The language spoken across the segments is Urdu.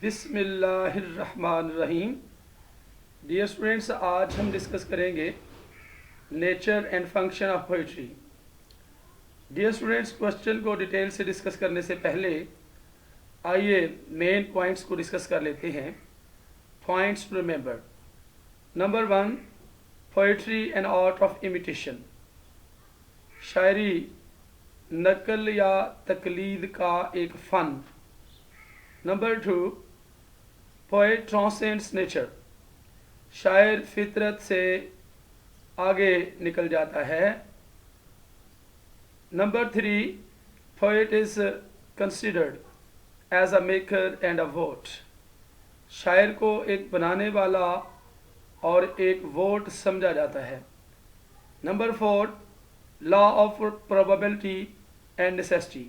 بسم اللہ الرحمن الرحیم. ڈیئر اسٹوڈینٹس، آج ہم ڈسکس کریں گے nature and function of poetry. Dear students, question کو ڈیٹیل سے ڈسکس کرنے سے پہلے آئیے مین پوائنٹس کو ڈسکس کر لیتے ہیں. Points to remember. Number 1، poetry and art of imitation. شاعری نقل یا تقلید کا ایک فن. Number 2، poet transcends nature. شاعر فطرت سے آگے نکل جاتا ہے. Number 3، poet is considered as a maker and a vate. شاعر کو ایک بنانے والا اور ایک ووٹ سمجھا جاتا ہے. Number 4، law of probability and necessity.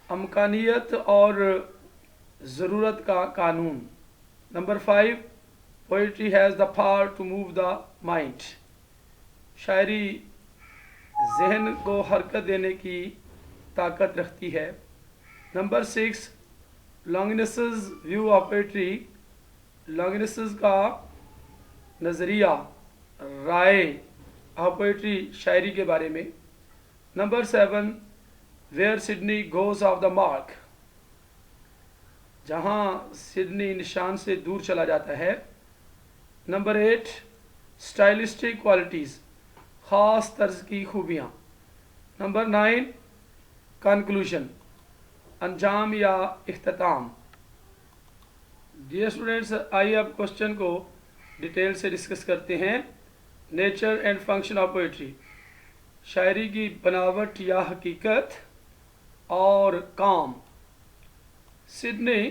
امکانیت اور ضرورت کا قانون. Number 5، poetry has the power to move the mind. شاعری ذہن کو حرکت دینے کی طاقت رکھتی ہے. Number 6، Longinus's view of poetry. Longinus's کا نظریہ، رائے آف پوئٹری شاعری کے بارے میں. Number 7، where Sidney goes off the mark. جہاں سڈنی نشان سے دور چلا جاتا ہے. نمبر 8، اسٹائلسٹک کوالٹیز، خاص طرز کی خوبیاں. نمبر 9، کنکلوژن، انجام یا اختتام. ڈیئر اسٹوڈینٹس، آئیے اب کوشچن کو ڈیٹیل سے ڈسکس کرتے ہیں. Nature and function of poetry. شاعری کی بناوٹ یا حقیقت اور کام. Sidney,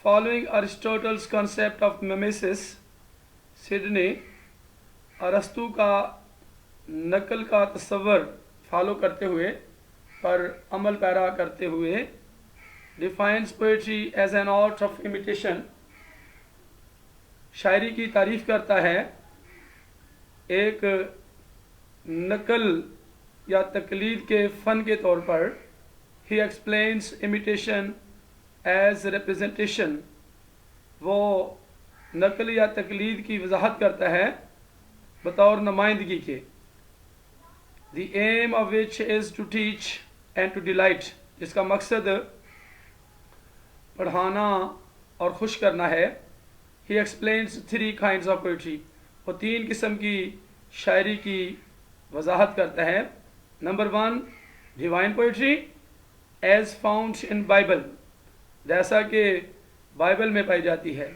following Aristotle's concept of mimesis. Sidney ارسطو کا نقل کا تصور فالو کرتے ہوئے، پر عمل پیرا کرتے ہوئے، defines poetry as an art of imitation. شاعری کی تعریف کرتا ہے ایک نقل یا تقلید کے فن کے طور پر. He explains imitation as representation. وہ نقل یا تقلید کی وضاحت کرتا ہے بطور نمائندگی کے. The aim of which is to teach and to delight. جس کا مقصد پڑھانا اور خوش کرنا ہے. He explains 3 kinds of poetry. وہ 3 قسم کی شاعری کی وضاحت کرتا ہے. Number 1، divine poetry as found in Bible, جیسا کہ بائبل میں پائی جاتی ہے.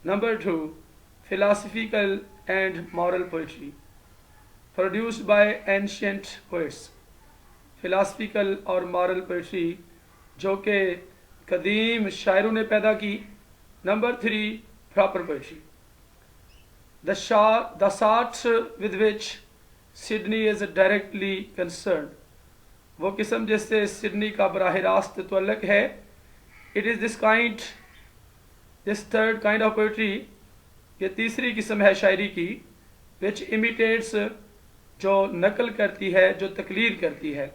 Number 2، philosophical and moral poetry produced by ancient poets. Philosophical اور مورل پوئٹری جو کہ قدیم شاعروں نے پیدا کی. Number 3، proper poetry. The sort with which Sydney is directly concerned. وہ قسم جس سے سڈنی کا براہ راست تعلق ہے. It is this third kind of poetry. یہ تیسری قسم ہے شاعری کی. which imitates، جو نقل کرتی ہے، جو تقلید کرتی ہے.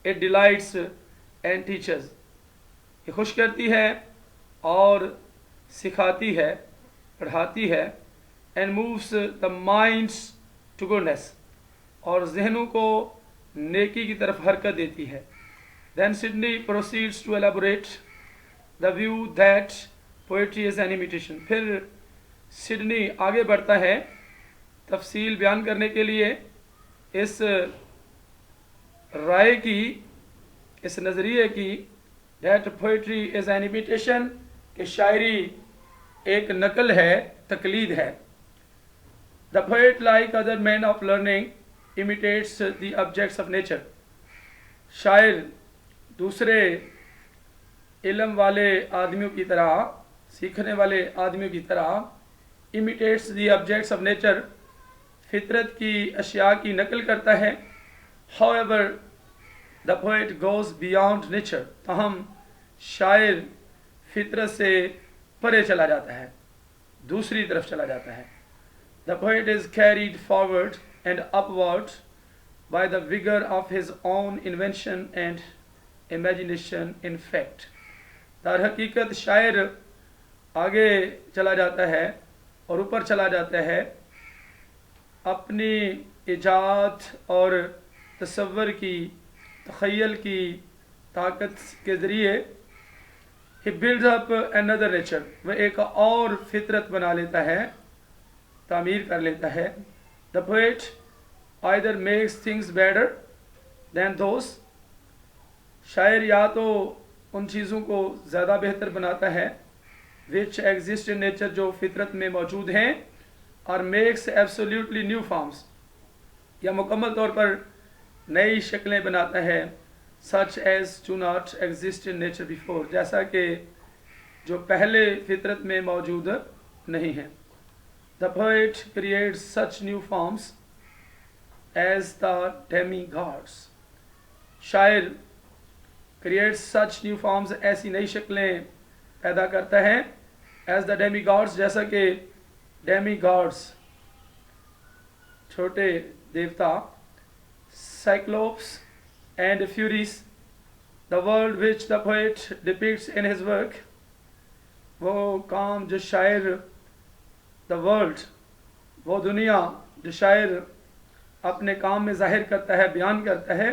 It delights and teaches. یہ خوش کرتی ہے اور سکھاتی ہے، پڑھاتی ہے. and moves the minds to goodness. اور ذہنوں کو نیکی کی طرف حرکت دیتی ہے. Then Sydney proceeds to elaborate the view that poetry is an imitation. پھر سڈنی آگے بڑھتا ہے تفصیل بیان کرنے کے لیے اس رائے کی، اس نظریے کی، that poetry is an imitation، کہ شاعری ایک نقل ہے، تقلید ہے. The poet, like other men of learning, imitates the objects of nature. شاعر دوسرے علم والے آدمیوں کی طرح، سیکھنے والے آدمیوں کی طرح، imitates the objects of nature، فطرت کی اشیاء کی نقل کرتا ہے. However, the poet goes beyond nature. تاہم شاعر فطرت سے پرے چلا جاتا ہے، دوسری طرف چلا جاتا ہے. The poet is carried forward and upward by the vigor of his own invention and imagination. In fact, در حقیقت شاعر آگے چلا جاتا ہے اور اوپر چلا جاتا ہے اپنی ایجاد اور تصور کی تخیل کی طاقت کے ذریعے he builds up another nature، وہ ایک اور فطرت بنا لیتا ہے، تعمیر کر لیتا ہے۔ the poet either makes things better than those، شاعر یا تو ان چیزوں کو زیادہ بہتر بناتا ہے which exist in nature، جو فطرت میں موجود ہیں، اور makes absolutely new forms، یا مکمل طور پر نئی شکلیں بناتا ہے such as do not exist in nature before، جیسا کہ جو پہلے فطرت میں موجود نہیں ہیں۔ the poet creates such new forms as the demigods، شاعر creates such new forms، ایسی نئی شکلیں پیدا کرتا ہے as the demigods، جیسا کہ demigods چھوٹے دیوتا، cyclops and furies، the world which the poet depicts in his work، وہ کام جو شاعر the world، وہ دنیا جو شاعر اپنے کام میں ظاہر کرتا ہے، بیان کرتا ہے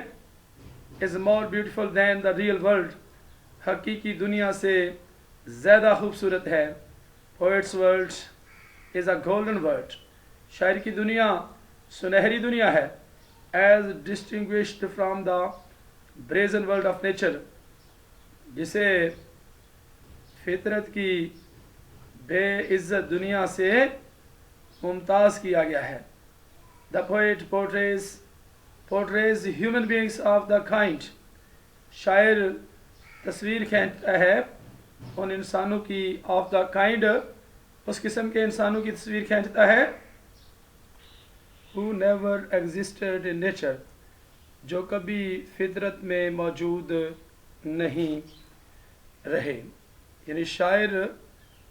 is more beautiful than the real world، حقیقی دنیا سے زیادہ خوبصورت ہے۔ poet's world is a golden world، شاعر کی دنیا سنہری دنیا ہے as distinguished from the brazen world of nature، جسے فطرت کی بے عزت دنیا سے ممتاز کیا گیا ہے۔ the poet portrays human beings of the kind، شاعر تصویر کھینچتا ہے ان انسانوں کی of the kind، اس قسم کے انسانوں کی تصویر کھینچتا ہے who never existed in nature، جو کبھی فطرت میں موجود نہیں رہے، یعنی شاعر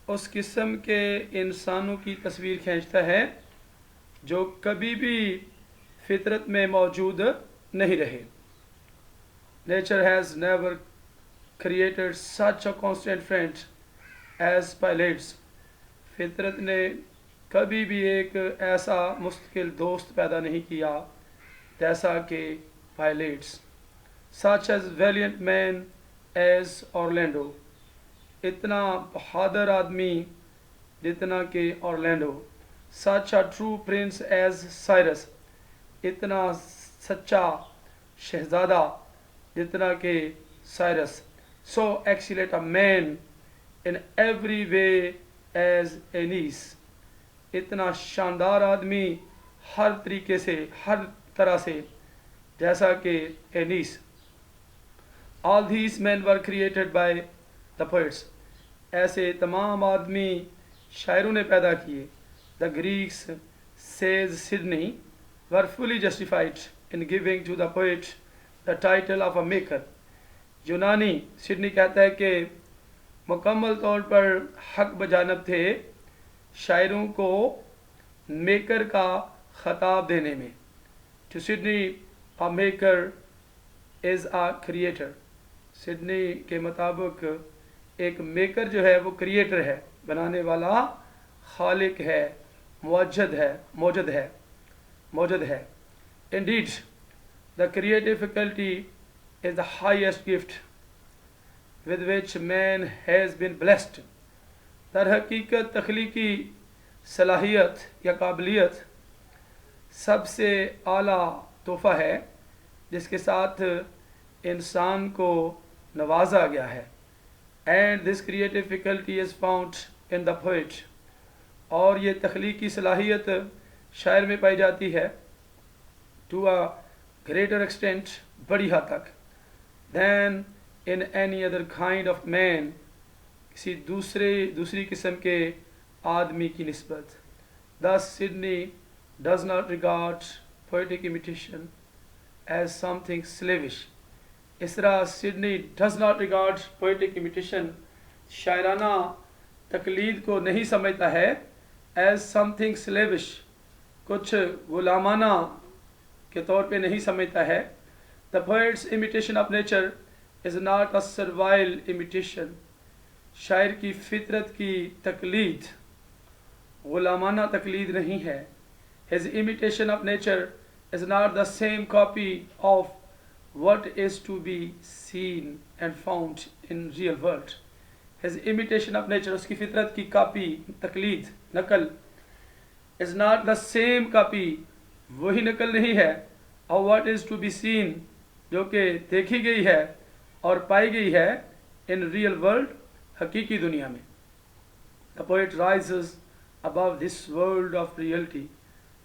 اس قسم کے انسانوں کی تصویر کھینچتا ہے جو کبھی بھی فطرت میں موجود نہیں رہے۔ nature has never created such a constant friend as pilots، فطرت نے کبھی بھی ایک ایسا مستقل دوست پیدا نہیں کیا جیسا کہ pilots. such as valiant man as Orlando، اتنا بہادر آدمی جتنا کہ Orlando. such a true prince as Cyrus، اتنا سچا شہزادہ جتنا کہ Cyrus. so excellent a man in every way as Aeneas، اتنا شاندار آدمی ہر طریقے سے، ہر طرح سے جیسا کہ اینیس۔ all these men were created by the poets، ایسے تمام آدمی شاعروں نے پیدا کیے۔ the Greeks says Sidney were fully justified in giving to the poet the title of a maker، یونانی سڈنی کہتا ہے کہ مکمل طور پر حق بجانب تھے شاعروں کو میکر کا خطاب دینے میں۔ to Sydney a maker is a creator، Sydney کے مطابق ایک میکر جو ہے وہ کریٹر ہے، بنانے والا، خالق ہے، موجد ہے۔ indeed the creative faculty is the highest gift with which man has been blessed، در حقیقت تخلیقی صلاحیت یا قابلیت سب سے اعلیٰ تحفہ ہے جس کے ساتھ انسان کو نوازا گیا ہے۔ and this creative faculty is found in the poet، اور یہ تخلیقی صلاحیت شاعر میں پائی جاتی ہے to a greater extent، بڑی حد تک than in any other kind of man، کسی دوسری قسم کے آدمی کی نسبت۔ thus Sydney does not regard poetic imitation as something slavish، اس طرح Sydney does not regard poetic imitation، شاعرانہ تقلید کو نہیں سمجھتا ہے as something slavish، کچھ غلامانہ کے طور پہ نہیں سمجھتا ہے۔ the poet's imitation of nature is not a servile imitation، شاعر کی فطرت کی تقلید غلامانہ تقلید نہیں ہے. His imitation of nature is not the same copy of what is to be seen and found in real world. His imitation of nature, اس کی فطرت کی کاپی تقلید نقل is not the same copy, وہی نقل نہیں ہے of what is to be seen, جو کہ دیکھی گئی ہے اور پائی گئی ہے in real world, حقیقی دنیا میں. The poet rises above this world of reality.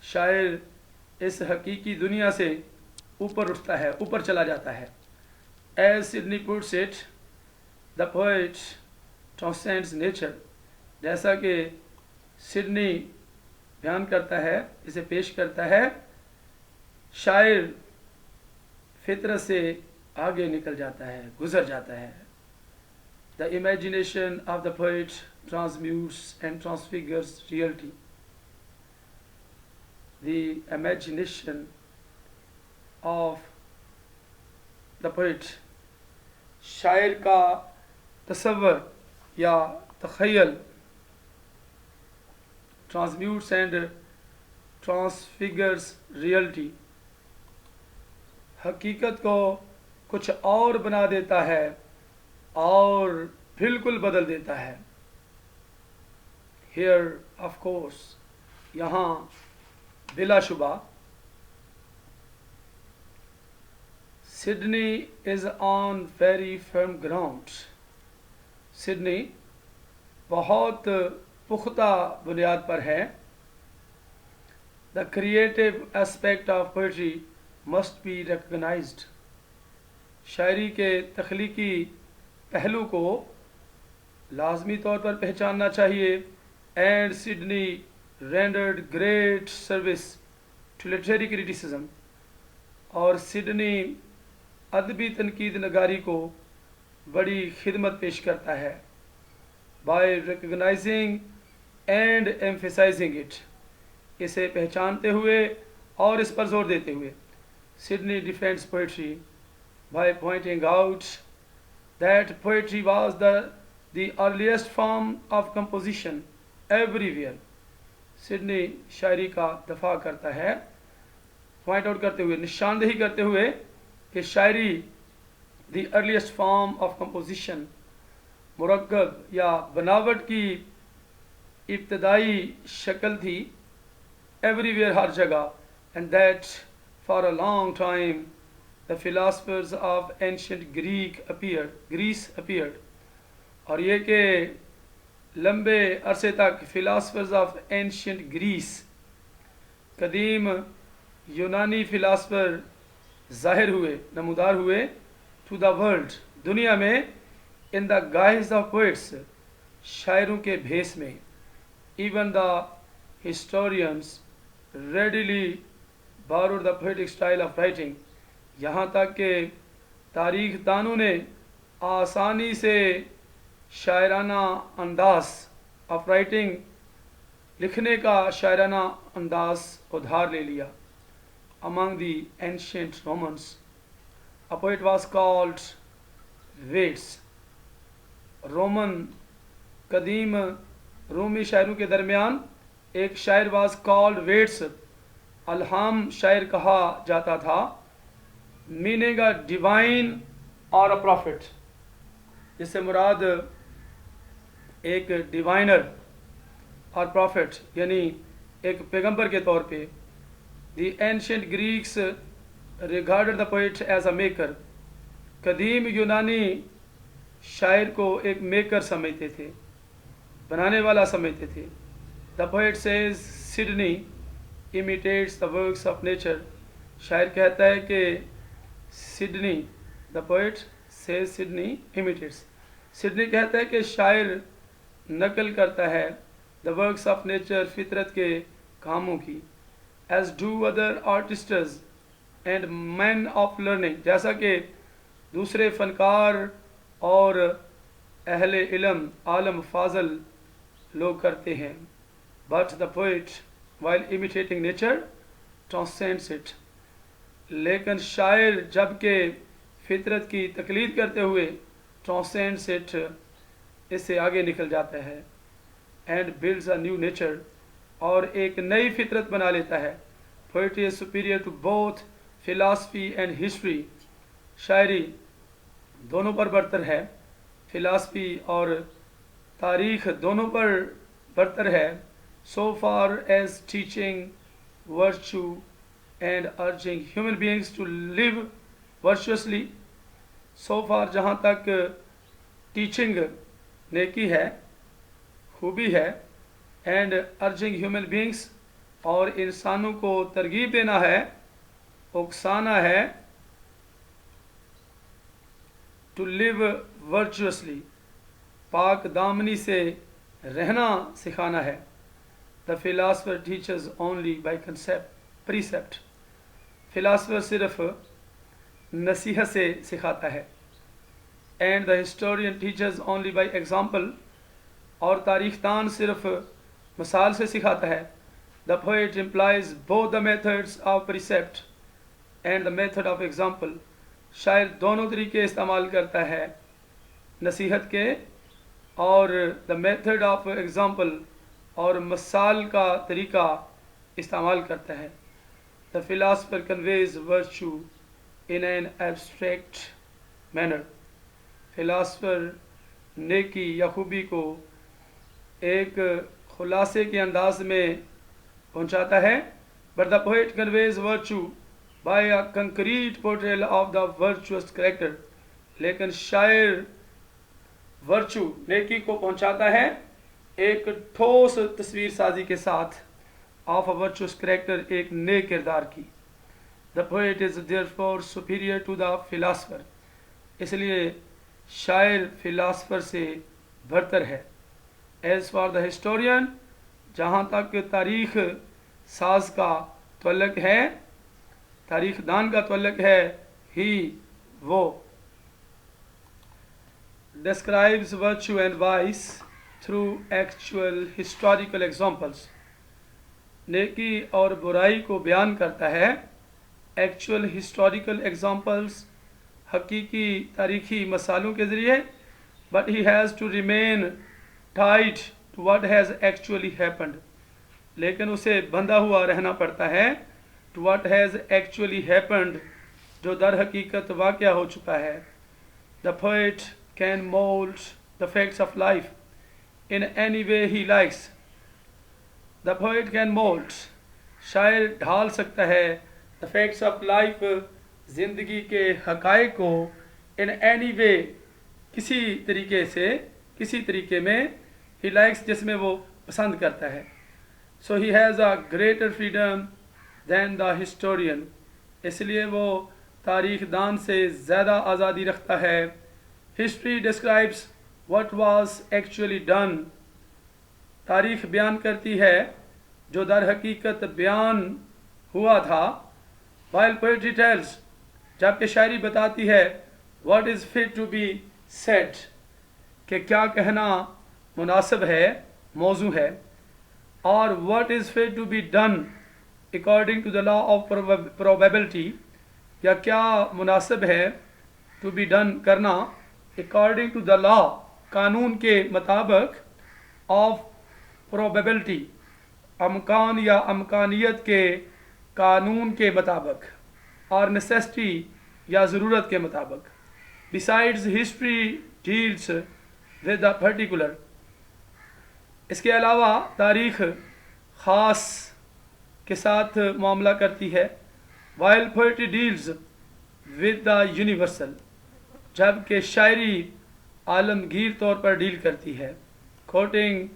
شاعر اس حقیقی دنیا سے اوپر اٹھتا ہے, اوپر چلا جاتا ہے. As Sidney puts it, the poet transcends nature. جیسا کہ سڈنی بیان کرتا ہے, اسے پیش کرتا ہے, شاعر فطرت سے آگے نکل جاتا ہے, گزر جاتا ہے. The imagination of the poet transmutes and transfigures reality. The imagination of the poet, شاعر کا تصور یا تخیل, transmutes and transfigures reality, حقیقت کو کچھ اور بنا دیتا ہے اور بالکل بدل دیتا ہے. Here of course, یہاں بلا شبہ, Sydney is on very firm ground. Sydney بہت پختہ بنیاد پر ہے. The creative aspect of poetry must be recognized. شاعری کے تخلیقی پہلو کو لازمی طور پر پہچاننا چاہیے. And Sydney rendered great service to literary criticism. اور سڈنی ادبی تنقید نگاری کو بڑی خدمت پیش کرتا ہے. By recognizing and emphasizing it, اسے پہچانتے ہوئے اور اس پر زور دیتے ہوئے, Sydney defends poetry by pointing out that poetry was the earliest form of composition everywhere. Sydney شاعری کا دفاع کرتا ہے, پوائنٹ آؤٹ کرتے ہوئے, نشاندہی کرتے ہوئے کہ شاعری the earliest form of composition, مرکب یا بناوٹ کی ابتدائی شکل تھی, ایوری ویئر, ہر جگہ. And that for a long time the philosophers of ancient Greece appeared. اور یہ کہ لمبے عرصے تک philosophers of ancient Greece, قدیم یونانی فلاسفر ظاہر ہوئے, نمودار ہوئے, to the world, دنیا میں, in the guise of poets, شاعروں کے بھیس میں. Even the historians readily borrowed the poetic style of writing. یہاں تک کہ تاریخ دانوں نے آسانی سے شاعرانہ انداز آف رائٹنگ, لکھنے کا شاعرانہ انداز ادھار لے لیا. Among the ancient Romans, a poet was called Vates. Roman قدیم رومی شاعروں کے درمیان ایک شاعر was called Vates, الہام شاعر کہا جاتا تھا, meaning a divine or a prophet, جس سے مراد ایک ڈیوائنر اور پروفٹ یعنی ایک پیغمبر کے طور پہ. The ancient Greeks regarded the poet as a maker. قدیم یونانی شاعر کو ایک میکر سمجھتے تھے, بنانے والا سمجھتے تھے. The poet says Sydney imitates the works of nature. شاعر کہتا ہے کہ Sydney, the poet says Sydney imitates. Sydney کہتا ہے کہ شاعر نقل کرتا ہے the works of nature, فطرت کے کاموں کی. As do other artists and men of learning, جیسا کہ دوسرے فنکار اور اہل علم, عالم فاضل لوگ کرتے ہیں. But the poet, while imitating nature, transcends it. لیکن شاعر جب کہ فطرت کی تقلید کرتے ہوئے transcends it, اس سے آگے نکل جاتا ہے. And builds a new nature, اور ایک نئی فطرت بنا لیتا ہے. Poetry is superior to both philosophy and history. شاعری دونوں پر برتر ہے، فلاسفی اور تاریخ دونوں پر برتر ہے. So far as teaching virtue and urging human beings to live virtuously. So far جہاں تک ٹیچنگ نیکی ہے، خوبی ہے، اینڈ ارجنگ ہیومن بینگس اور انسانوں کو ترغیب دینا ہے، اکسانا ہے، ٹو لیو ورچوسلی، پاک دامنی سے رہنا سکھانا ہے. The philosopher teaches only by concept precept. فلاسفر صرف نصیحت سے سکھاتا ہے. And the historian teaches only by example, اور تاریخ دان صرف مثال سے سکھاتا ہے. The poet employs both the methods of precept and the method of example. شاعر دونوں طریقے استعمال کرتا ہے، نصیحت کے اور دا میتھڈ آف ایگزامپل، اور مثال کا طریقہ استعمال کرتا ہے. The philosopher conveys virtue in an abstract manner. Philosopher نیکی یا خوبی کو ایک خلاصے کے انداز میں پہنچاتا ہے. But the poet conveys virtue by a concrete portrayal of the virtuous character. لیکن شاعر ورچو نیکی کو پہنچاتا ہے ایک ٹھوس تصویر سازی کے ساتھ آف اے ورچوس کریکٹر، ایک نیک کردار کی. The poet is therefore superior to the philosopher. اس لیے شاعر فلاسفر سے برتر ہے. ایز فار دا ہسٹورین، جہاں تک تاریخ ساز کا تعلق ہے، تاریخ دان کا تعلق ہے، ہی وہ describes virtue and vice through actual historical examples. نیکی اور برائی کو بیان کرتا ہے ایکچوئل ہسٹوریکل ایگزامپلس، حقیقی تاریخی مثالوں کے ذریعے. But he has to remain tied to what has actually happened. لیکن اسے بندھا ہوا رہنا پڑتا ہے to what has actually happened, جو در حقیقت واقعہ ہو چکا ہے. The poet can mold the facts of life in any way he likes. The poet can mold، شاعر ڈھال سکتا ہے the facts of life، زندگی کے حقائق کو in any way، کسی طریقے سے، کسی طریقے میں، he likes، جس میں وہ پسند کرتا ہے. So he has a greater freedom than the historian. اس لیے وہ تاریخ دان سے زیادہ آزادی رکھتا ہے. History describes what was actually done. تاریخ بیان کرتی ہے جو در حقیقت بیان ہوا تھا. While poetry tells، جبکہ شاعری بتاتی ہے what is fit to be said، کہ کیا کہنا مناسب ہے، موزوں ہے، اور what is fit to be done according to the law of probability، یا کیا مناسب ہے to be done کرنا according to the law، قانون کے مطابق، of probability، امکان یا امکانیت کے قانون کے مطابق، اور necessity یا ضرورت کے مطابق. Besides history deals with the particular، اس کے علاوہ تاریخ خاص کے ساتھ معاملہ کرتی ہے. While poetry deals with the universal، جبکہ شاعری عالمگیر طور پر ڈیل کرتی ہے. کوٹنگ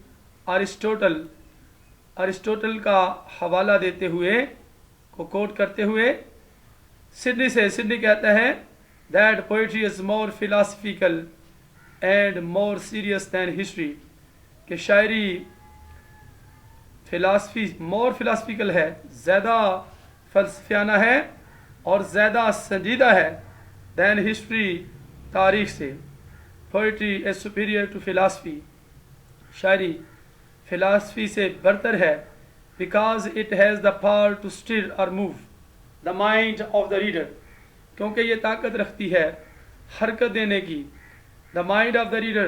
ارسطوٹل کا حوالہ دیتے ہوئے، کو کوٹ کرتے ہوئے، سڈنی کہتا ہے that poetry is more philosophical and more serious than history، کہ شاعری more philosophical ہے، زیادہ فلسفیانہ ہے اور زیادہ سنجیدہ ہے than history، تاریخ سے. Poetry is superior to philosophy، شاعری فلاسفی سے برتر ہے. because it has the power to stir or move the mind of the reader، کیونکہ یہ طاقت رکھتی ہے حرکت دینے کی. the mind of the reader،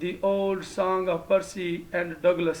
the old song of Percy and Douglas.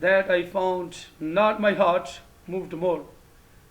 that I found not my heart moved more,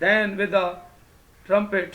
than with the trumpet,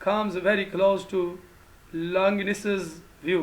comes very close to Longinus's view.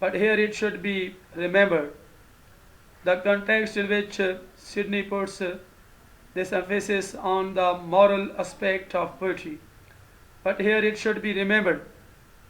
But here it should be remembered the context in which Sidney puts this emphasis on the moral aspect of poetry. But here it should be remembered,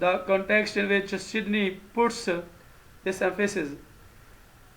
the context in which Sidney puts this emphasis,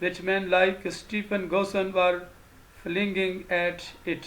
which men like Stephen Gosson were flinging at it,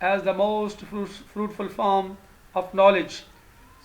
as the most fruitful form of knowledge,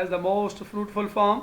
as the most fruitful form,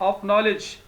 of knowledge,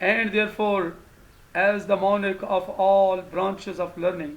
and therefore as the monarch of all branches of learning,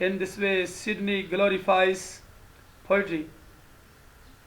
in this way Sydney glorifies poetry,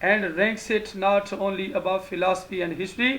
and ranks it not only above philosophy and history,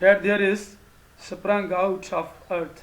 that there is sprung out of earth,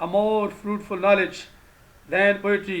a more fruitful knowledge than poetry,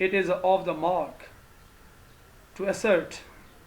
it is of the mark to assert,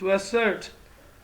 to assert,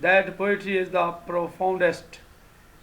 that poetry is the profoundest,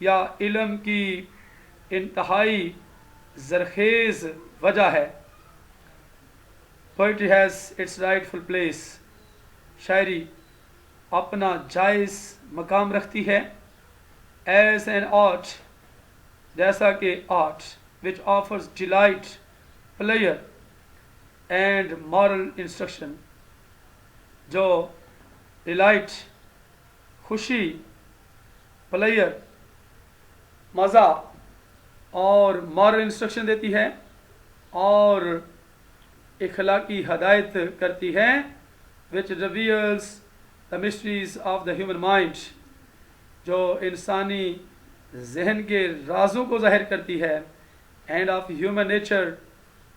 یا علم کی انتہائی زرخیز وجہ ہے. Poetry has its rightful place. شاعری اپنا جائز مقام رکھتی ہے. As an art, جیسا کہ art which offers delight, pleasure and moral instruction, جو ڈیلائٹ خوشی پلیئر مزہ اور مارل انسٹرکشن دیتی ہے اور اخلاقی ہدایت کرتی ہے. which reveals the mysteries of the human mind, جو انسانی ذہن کے رازوں کو ظاہر کرتی ہے. and of human nature,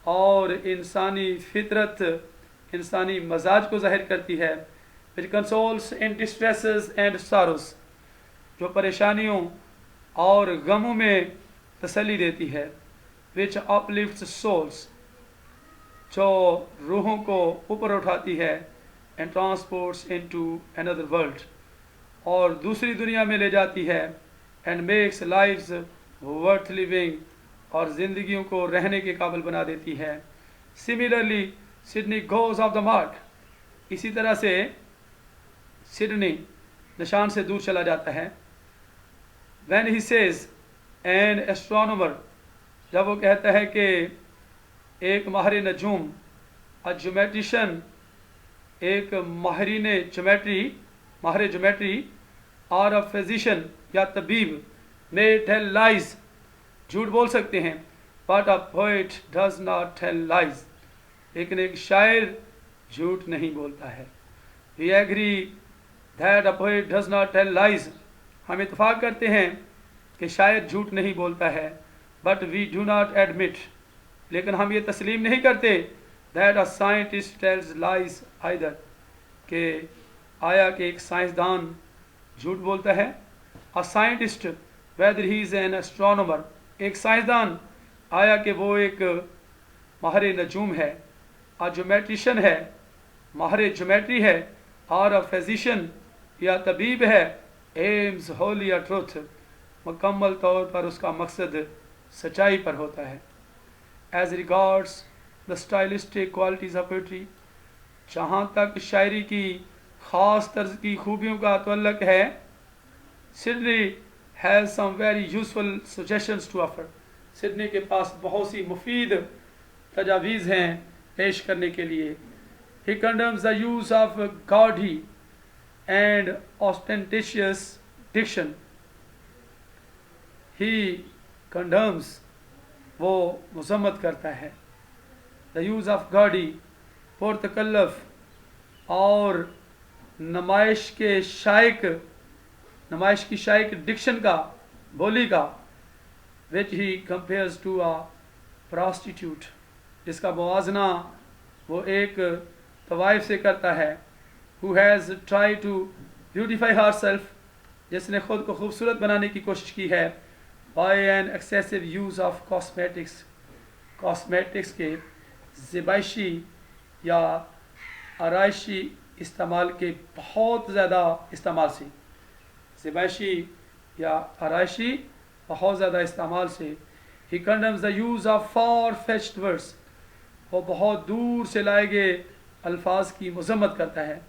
اور انسانی فطرت انسانی مزاج کو ظاہر کرتی ہے. which consoles in distresses and sorrows, جو پریشانیوں اور غموں میں تسلی دیتی ہے. which uplifts souls, جو روحوں کو اوپر اٹھاتی ہے. and transports into another world, اور دوسری دنیا میں لے جاتی ہے. and makes lives worth living, اور زندگیوں کو رہنے کے قابل بنا دیتی ہے. similarly Sydney goes off the mark, اسی طرح سے سڈنی نشان سے دور چلا جاتا ہے. when he says an astronomer, جب وہ کہتا ہے کہ ایک ماہر نجوم, a geometrician, ایک ماہرین جیومیٹری ماہر جیومیٹری, اور a physician, یا طبیب, may tell lies, جھوٹ بول سکتے ہیں. but a poet does not tell lies, لیکن ایک شاعر جھوٹ نہیں بولتا ہے. we agree that a poet does not tell lies, ہم اتفاق کرتے ہیں کہ شاعر جھوٹ نہیں بولتا ہے. but we do not admit, لیکن ہم یہ تسلیم نہیں کرتے that a scientist tells lies either, کہ آیا کہ ایک سائنسدان جھوٹ بولتا ہے. a scientist, whether he is an astronomer, ایک سائنسدان آیا کہ وہ ایک ماہر نجوم ہے. a geometrician ہے, ماہر جیومیٹری ہے. اور a physician, یا طبیب ہے. aims wholly at truth, مکمل طور پر اس کا مقصد سچائی پر ہوتا ہے. as regards the stylistic qualities of poetry, جہاں تک شاعری کی خاص طرز کی خوبیوں کا تعلق ہے, Sydney has some very useful suggestions to offer, Sydney کے پاس بہت سی مفید تجاویز ہیں پیش کرنے کے لیے. he condemns the use of gaudy and ostentatious diction, he condemns, وہ مذمت کرتا ہے, the use of gaudy, پرتکلف اور نمائش کی شائق ڈکشن کا, بولی کا. which he compares to a prostitute, جس کا موازنہ وہ ایک طوائف سے کرتا ہے. who has tried to beautify herself, جس نے خود کو خوبصورت بنانے کی کوشش کی ہے. by an excessive use of cosmetics, cosmetics کے زیبائشی یا آرائشی استعمال کے بہت زیادہ استعمال سے, زیبائشی یا آرائشی بہت زیادہ استعمال سے. he condemns the use of far-fetched words, وہ بہت دور سے لائے گئے الفاظ کی مذمت کرتا ہے.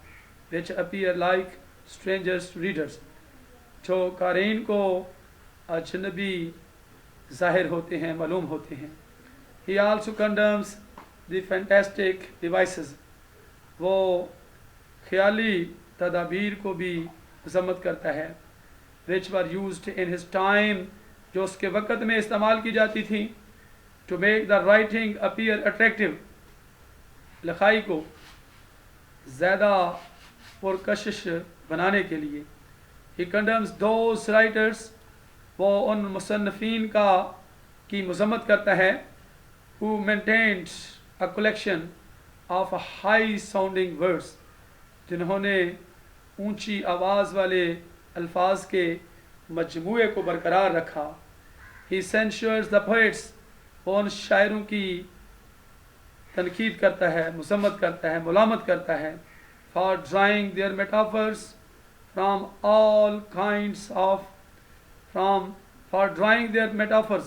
which appear like strangers to readers, جو قارئین کو اجنبی ظاہر ہوتے ہیں, معلوم ہوتے ہیں. he also condemns the fantastic devices, وہ خیالی تدابیر کو بھی مذمت کرتا ہے. which were used in his time, جو اس کے وقت میں استعمال کی جاتی تھی. to make the writing appear attractive, لکھائی کو زیادہ پرکشش بنانے کے لیے. he condemns those writers, وہ ان مصنفین کی مذمت کرتا ہے. who maintained a collection of high sounding words, جنہوں نے اونچی آواز والے الفاظ کے مجموعے کو برقرار رکھا. he censures the poets, وہ ان شاعروں کی تنقید کرتا ہے, مذمت کرتا ہے, ملامت کرتا ہے. for drawing their metaphors from for drawing their metaphors,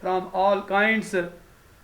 from all kinds,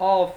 of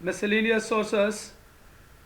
miscellaneous sources,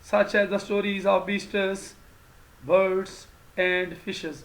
such as the stories of beasts, birds and fishes,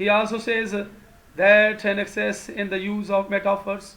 He also says that an excess in the use of metaphors,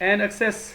an excess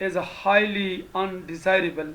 is highly undesirable,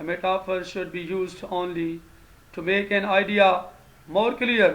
A metaphor should be used only to make an idea more clear.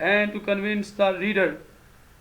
and to convince the reader,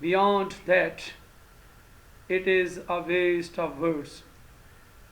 Beyond that, it is a waste of words.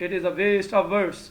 it is a waste of words.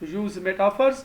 To use metaphors,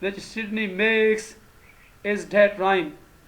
which Sidney makes is that rhyme,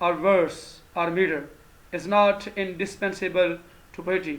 or verse or meter is not indispensable to poetry.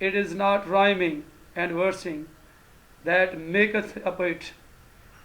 it is not rhyming and versing that maketh a poet.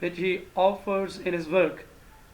which he offers in his work,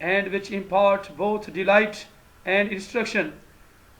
and which impart both delight and instruction,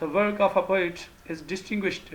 The work of a poet is distinguished,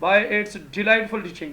by its delightful teaching,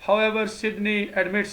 However, Sidney admits,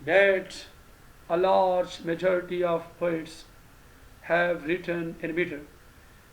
that a large majority of poets have written in meter,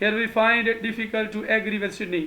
Here we find it difficult to agree with Sidney.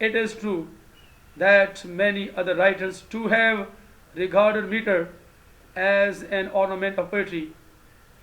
It is true that many other writers too have regarded meter as an ornament of poetry.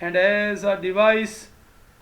and as a device,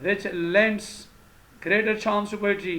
which lends greater charms to poetry,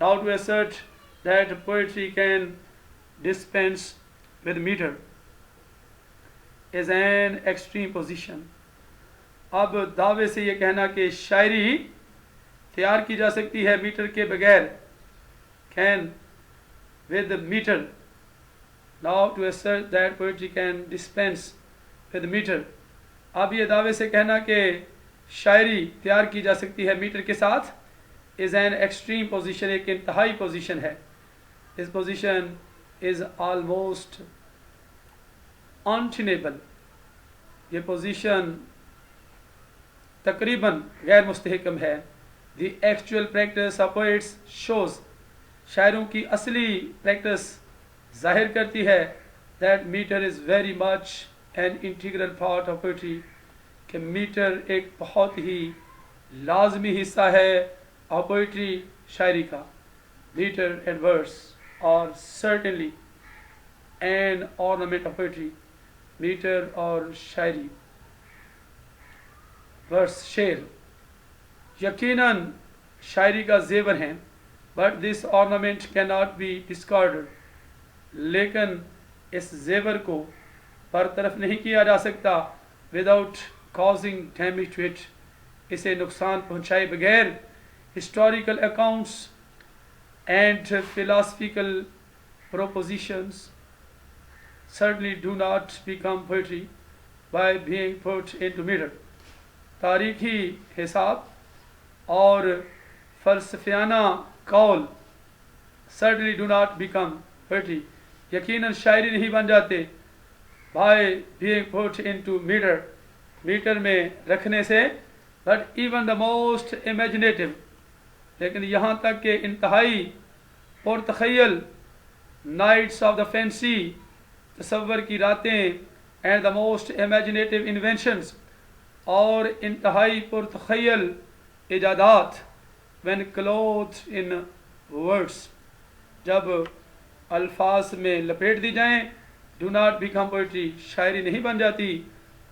Now to assert that poetry can dispense with meter is an extreme position. اب دعوے سے یہ کہنا کہ شاعری تیار کی جا سکتی ہے میٹر کے بغیر، can with meter. Now to assert that poetry can dispense with meter. اب یہ دعوے سے کہنا کہ شاعری تیار کی جا سکتی ہے میٹر کے ساتھ is an extreme position، ایک انتہائی پوزیشن ہے. This position is almost untenable. یہ پوزیشن تقریباً غیر مستحکم ہے. The actual practice of poets shows، شاعروں کی اصلی پریکٹس ظاہر کرتی ہے that meter is very much an integral part of poetry، کہ میٹر ایک بہت ہی لازمی حصہ ہے of poetry، شاعری کا. Meter and verse are certainly an ornament of poetry. Metre اور شاعری، ورس شعر یقیناً شاعری کا زیور ہیں. But this ornament cannot be discarded، لیکن اس زیور کو برطرف نہیں کیا جا سکتا without causing damage to it، اسے نقصان پہنچائے بغیر. Historical accounts and philosophical propositions certainly do not become poetry by being put into meter. تاریخی حساب اور فلسفیانہ قول certainly do not become poetry، یقیناً شاعری نہیں بن جاتے by being put into meter، metre میں رکھنے سے. but even the most imaginative، لیکن یہاں تک کہ انتہائی پرتخیل nights of the fancy، تصور کی راتیں and the most imaginative inventions، اور انتہائی پرتخیل ایجادات when clothed in words، جب الفاظ میں لپیٹ دی جائیں do not become poetry، شاعری نہیں بن جاتی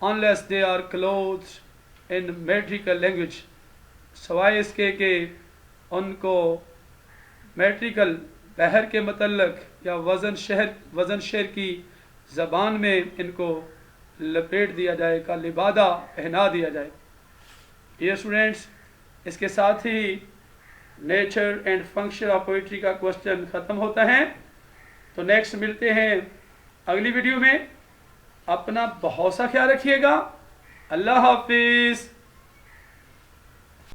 unless they are clothed in metrical language، سوائے اس کے کہ ان کو میٹریکل بحر کے متعلق یا وزن شعر کی زبان میں ان کو لپیٹ دیا جائے، کا لبادہ پہنا دیا جائے. ڈیئر اسٹوڈینٹس، اس کے ساتھ ہی nature and function of poetry کا کوشچن ختم ہوتا ہے. تو نیکسٹ ملتے ہیں اگلی ویڈیو میں. اپنا بہت سا خیال رکھیے گا. اللہ حافظ.